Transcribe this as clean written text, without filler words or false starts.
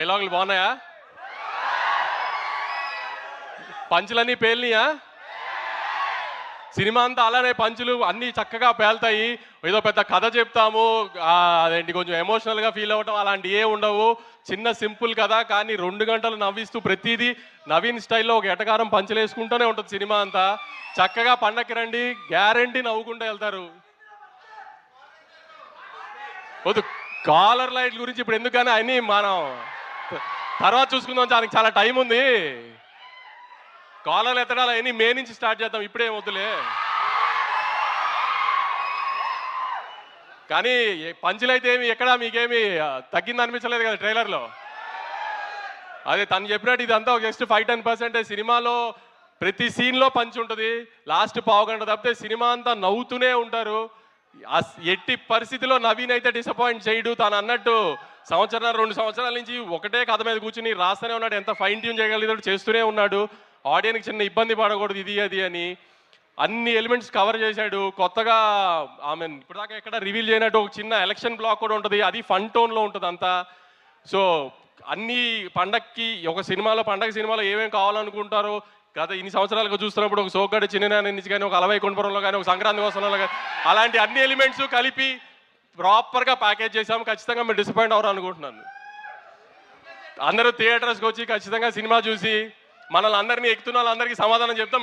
డైలాగులు బాగున్నాయా? పంచులన్నీ పేలినాయా? సినిమా అంతా అలానే పంచులు అన్నీ చక్కగా పేలుతాయి. ఏదో పెద్ద కథ చెప్తాము, అదేంటి కొంచెం ఎమోషనల్‌గా ఫీల్ అవ్వటం అలాంటివి ఏమి ఉండవు. చిన్న సింపుల్ కథ కానీ 2 గంటలు నవ్విస్తూ ప్రతీదీ నవీన్ స్టైల్‌లో ఒక ఎటకారం పంచులేసుకుంటూనే ఉంటుంది సినిమా అంతా. చక్కగా పండక్కి రండి, గ్యారంటీ నవ్వుకుంటూ వెళ్తారు. వద్దు, కాలర్ లైట్ గురించి ఇప్పుడు ఎందుకు గాని అన్నీ మనం తర్వాత చూసుకుందాం. దానికి చాలా టైం ఉంది. కాలర్లు ఎత్తడాలు అవన్నీ మే నుంచి స్టార్ట్ చేద్దాం, ఇప్పుడే వద్దులే. కానీ పంచులైతే ఏమి ఎక్కడా మీకేమి తగ్గింది అనిపించలేదు కదా ట్రైలర్లో. అదే తను చెప్పినట్టు ఇదంతా జస్ట్ 5-10% సినిమాలో ప్రతి సీన్లో పంచ్ ఉంటుంది. లాస్ట్ పావు గంట తప్పితే సినిమా అంతా నవ్వుతూనే ఉంటారు. ఎట్టి పరిస్థితిలో నవీన్ అయితే డిసప్పాయింట్ చేయడు. తను అన్నట్టు 1-2 సంవత్సరాల నుంచి ఒకటే కథ మీద కూర్చుని రాస్తూనే ఉన్నాడు. ఎంత ఫైన్ ట్యూన్ చేయగలిగాడు చేస్తూనే ఉన్నాడు. ఆడియన్కి చిన్న ఇబ్బంది పడకూడదు ఇది అది అని అన్ని ఎలిమెంట్స్ కవర్ చేశాడు. కొత్తగా ఇప్పటిదాకా ఎక్కడ రివీల్ చేయనట్టు ఒక చిన్న ఎలక్షన్ బ్లాక్ కూడా ఉంటుంది. అది ఫన్ టోన్లో ఉంటుంది అంతా. సో అన్ని పండక్కి ఒక సినిమాలో పండగ సినిమాలో ఏమేమి కావాలనుకుంటారో గత ఇన్ని సంవత్సరాలుగా చూస్తున్నప్పుడు ఒక సోగ్గాడి చిన్న నుంచి కానీ ఒక అలవై కొండపురంలో కానీ ఒక సంక్రాంతి కోసంలో కానీ అలాంటి అన్ని ఎలిమెంట్స్ కలిపి ప్రాపర్గా ప్యాకేజ్ చేసాము. ఖచ్చితంగా మీరు డిసప్పాయింట్ అవ్వరు అనుకుంటున్నాను. అందరూ థియేటర్స్కి వచ్చి ఖచ్చితంగా సినిమా చూసి మనల్ని అందరినీ ఎక్కుతున్న వాళ్ళందరికీ సమాధానం చెప్తాం.